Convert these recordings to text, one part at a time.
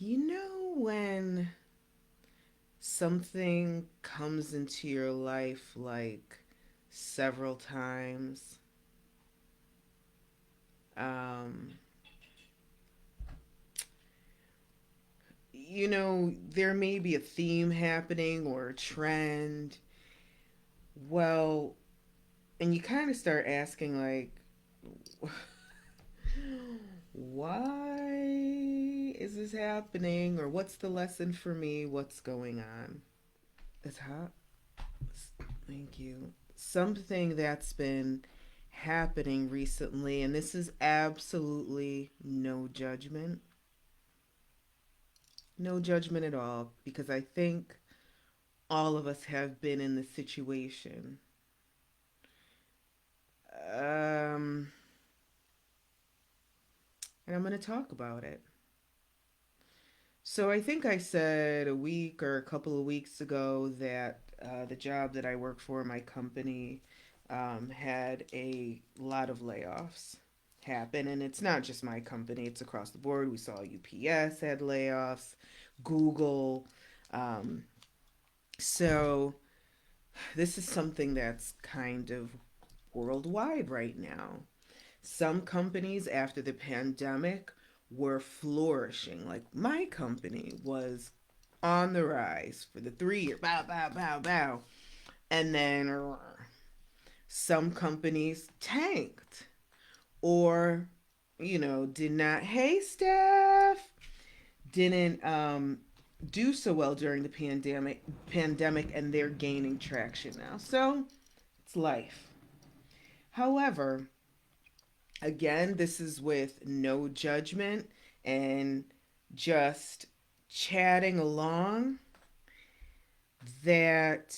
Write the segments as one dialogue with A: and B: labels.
A: You know when something comes into your life like several times, um, there may be a theme happening or a trend. Well, and you kind of start asking, like, why is this happening? Or what's the lesson for me? What's going on? It's hot. Thank you. Something that's been happening recently, and this is absolutely no judgment, no judgment at all, because I think all of us have been in the situation. Um, and I'm going to talk about it. So I think I said a week or a couple of weeks ago that the job that I work for, my company, had a lot of layoffs happen. And it's not just my company, it's across the board. We saw UPS had layoffs, Google. Um, so this is something that's kind of worldwide right now. Some companies after the pandemic were flourishing. Like my company was on the rise for the 3 year bow, bow, bow, bow. And then some companies tanked or, did not, hey, staff, didn't do so well during the pandemic, and they're gaining traction now. So it's life. However, again, this is with no judgment and just chatting along that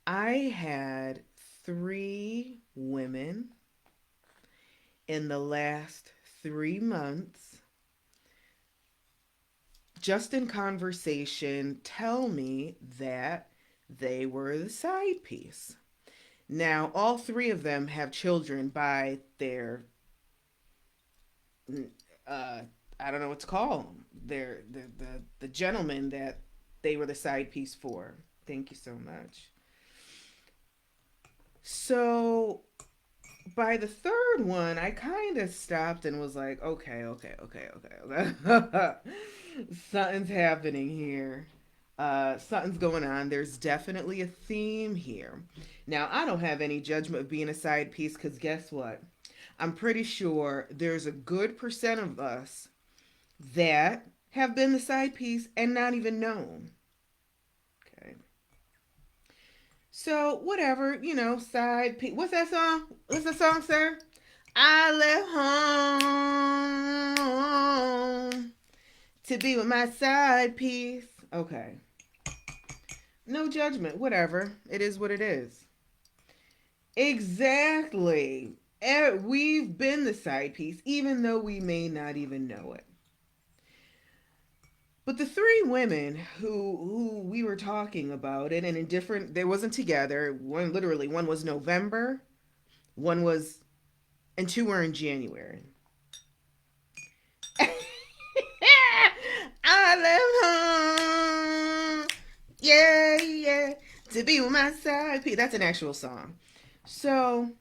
A: I had three women in the last 3 months just in conversation tell me that they were the side piece. Now, all three of them have children by their uh, I don't know what to call them. They're the gentleman that they were the side piece for. Thank you so much. So by the third one, I kind of stopped and was like, okay, okay, okay, okay, okay. Something's happening here. Something's going on. There's definitely a theme here. Now, I don't have any judgment of being a side piece because guess what? I'm pretty sure there's a good percent of us that have been the side piece and not even known. Okay. So, whatever, side piece. What's that song? What's that song, sir? I left home to be with my side piece. Okay. No judgment. Whatever. It is what it is. Exactly. We've been the side piece, even though we may not even know it. But the three women who we were talking about it, and in different, they wasn't together. One was November, one was, and two were in January. I left home, yeah, yeah, to be with my side piece. That's an actual song. So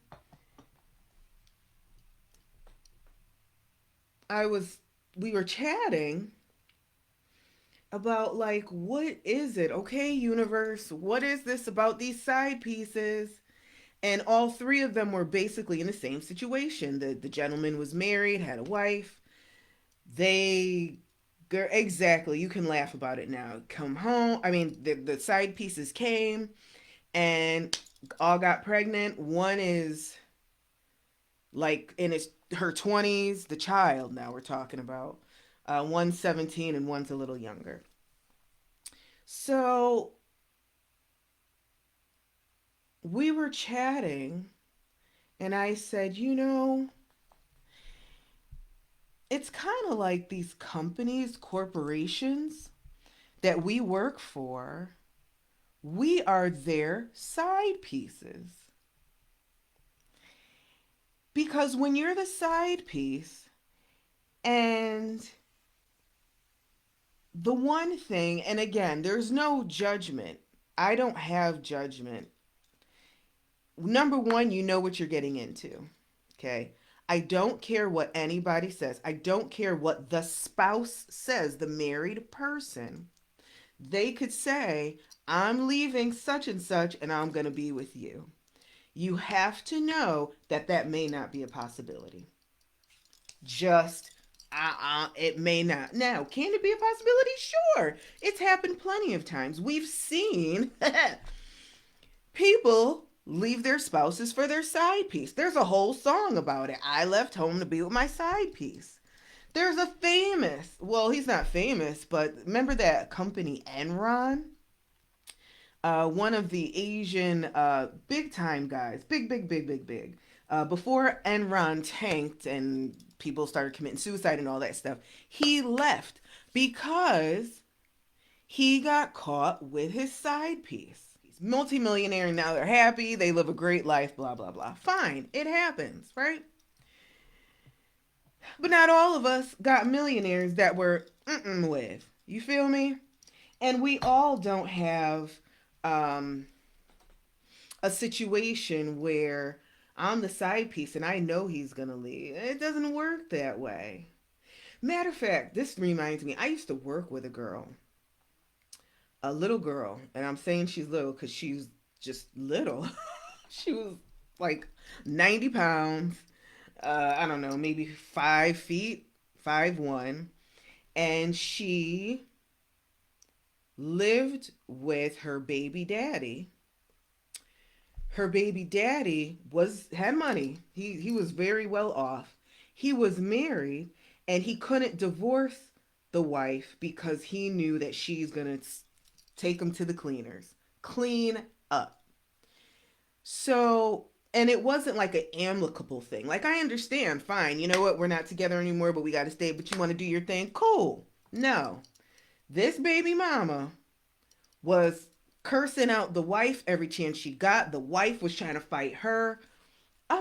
A: I was, we were chatting about like, what is it? Okay, universe, what is this about these side pieces? And all three of them were basically in the same situation. The gentleman was married, had a wife. They exactly, you can laugh about it now. Come home. I mean, the side pieces came and all got pregnant. One is like in her 20s, the child now we're talking about. One's 17 and one's a little younger. So we were chatting, and I said, it's kind of like these companies, corporations that we work for, we are their side pieces. Because when you're the side piece And the one thing, and again, there's no judgment. I don't have judgment. Number one, you know what you're getting into. Okay. I don't care what anybody says. I don't care what the spouse says, the married person. They could say, I'm leaving such and such and I'm going to be with you. You have to know that that may not be a possibility. Just it may not. Now, can it be a possibility? Sure. It's happened plenty of times. We've seen people leave their spouses for their side piece. There's a whole song about it. I left home to be with my side piece. There's a famous, well, he's not famous, but remember that company Enron? One of the Asian big time guys, big. Before Enron tanked and people started committing suicide and all that stuff, he left because he got caught with his side piece. He's multimillionaire and now they're happy. They live a great life, blah, blah, blah. Fine, it happens, right? But not all of us got millionaires that we're with. You feel me? And we all don't have um, a situation where I'm the side piece and I know he's going to leave. It doesn't work that way. Matter of fact, this reminds me, I used to work with a little girl, and I'm saying she's little because she's just little. She was like 90 pounds, I don't know, maybe 5 feet, 5'1", and she lived with her baby daddy. Her baby daddy had money. He was very well off. He was married and he couldn't divorce the wife because he knew that she's going to take him to the cleaners. Clean up. So, and it wasn't like an amicable thing. Like, I understand, fine. You know what? We're not together anymore, but we got to stay. But you want to do your thing? Cool. No. This baby mama was cursing out the wife every chance she got. The wife was trying to fight her. A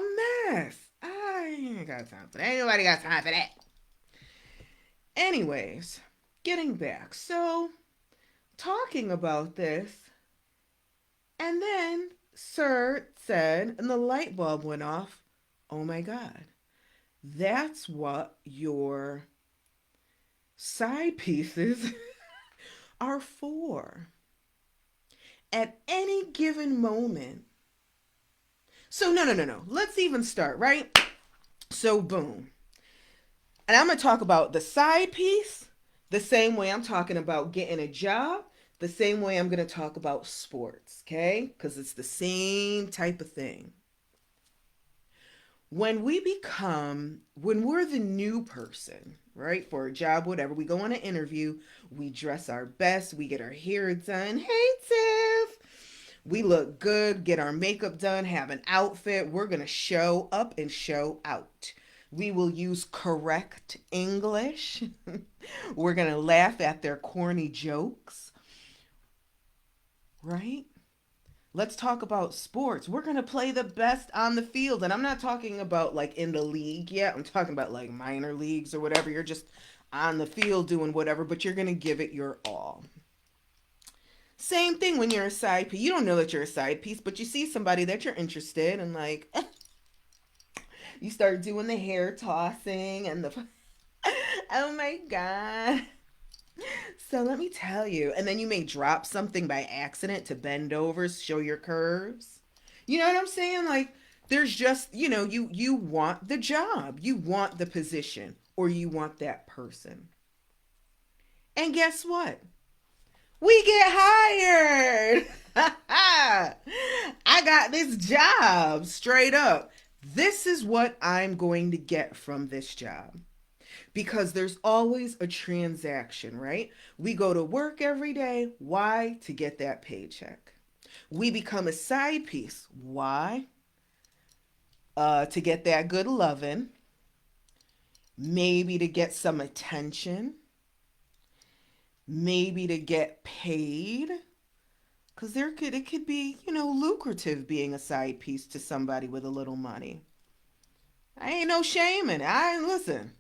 A: mess. I ain't got time for that. Ain't nobody got time for that. Anyways, getting back. So, talking about this, and then Sir said, and the light bulb went off. Oh my God. That's what your side pieces are for. At any given moment. So, no. Let's even start, right? So, boom. And I'm going to talk about the side piece the same way I'm talking about getting a job, the same way I'm going to talk about sports, okay? Because it's the same type of thing. When we're the new person, right, for a job, whatever, we go on an interview, we dress our best, we get our hair done. Hey, Tiff! We look good, get our makeup done, have an outfit. We're going to show up and show out. We will use correct English. We're going to laugh at their corny jokes, right? Let's talk about sports. We're going to play the best on the field. And I'm not talking about like in the league yet. I'm talking about like minor leagues or whatever. You're just on the field doing whatever, but you're going to give it your all. Same thing when you're a side piece. You don't know that you're a side piece, but you see somebody that you're interested in, like, you start doing the hair tossing and the, oh my God. So let me tell you. And then you may drop something by accident to bend over, show your curves. You know what I'm saying? Like, there's just, you want the job, you want the position, or you want that person. And guess what? We get hired. I got this job straight up. This is what I'm going to get from this job. Because there's always a transaction, right? We go to work every day. Why? To get that paycheck. We become a side piece. Why? To get that good loving. Maybe to get some attention. Maybe to get paid. Because it could be, lucrative being a side piece to somebody with a little money. I ain't no shame in it. Listen.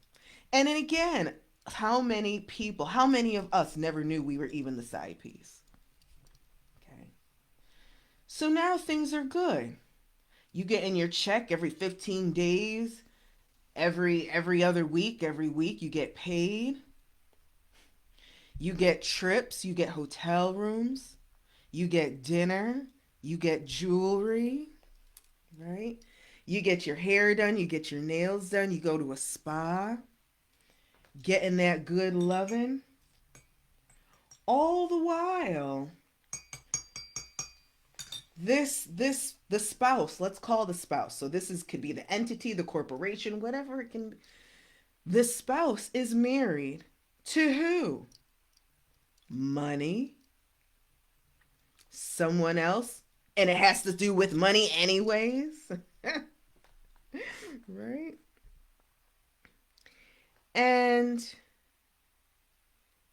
A: And then again, how many people, how many of us never knew we were even the side piece? Okay. So now things are good. You get in your check every 15 days, every other week, every week you get paid. You get trips, you get hotel rooms, you get dinner, you get jewelry, right? You get your hair done, you get your nails done, you go to a spa, getting that good loving. All the while, the spouse, let's call the spouse. So this is could be the entity, the corporation, whatever it can be. The spouse is married to who? Money, someone else, and it has to do with money anyways. Right? And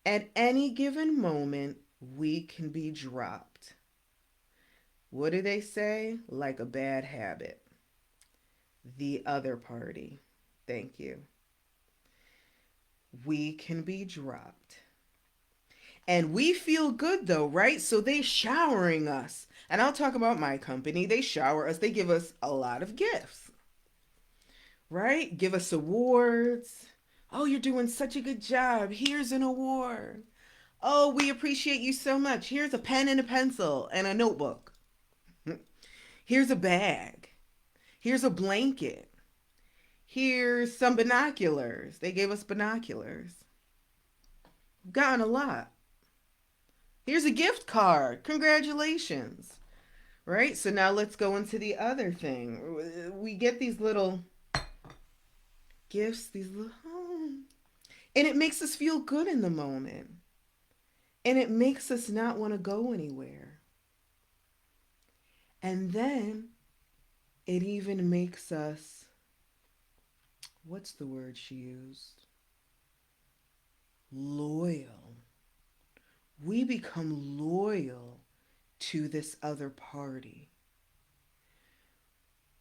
A: at any given moment, we can be dropped. What do they say? Like a bad habit. The other party. Thank you. We can be dropped. And we feel good though, right? So they showering us. And I'll talk about my company. They shower us. They give us a lot of gifts, right? Give us awards. Oh, you're doing such a good job. Here's an award. Oh, we appreciate you so much. Here's a pen and a pencil and a notebook. Here's a bag. Here's a blanket. Here's some binoculars. They gave us binoculars. We've gotten a lot. Here's a gift card. Congratulations. Right? So now let's go into the other thing. We get these little gifts, these little, and it makes us feel good in the moment. And it makes us not want to go anywhere. And then it even makes us, what's the word she used? Loyal. We become loyal to this other party.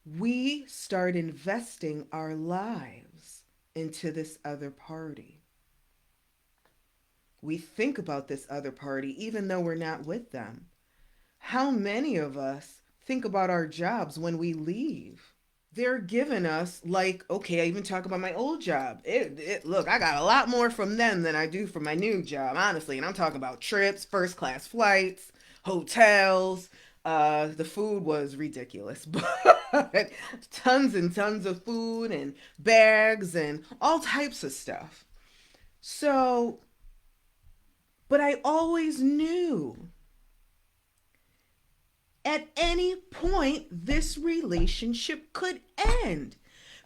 A: We start investing our lives into this other party. We think about this other party even though we're not with them. How many of us think about our jobs when we leave? They're giving us, like, okay, I even talk about my old job. Look, I got a lot more from them than I do from my new job, honestly. And I'm talking about trips, first class flights, hotels. The food was ridiculous, but tons and tons of food and bags and all types of stuff. So, but I always knew at any point this relationship could end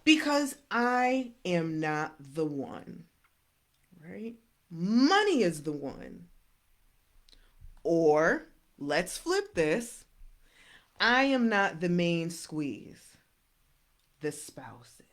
A: because I am not the one, right? Money is the one. Or let's flip this. I am not the main squeeze. The spouse is.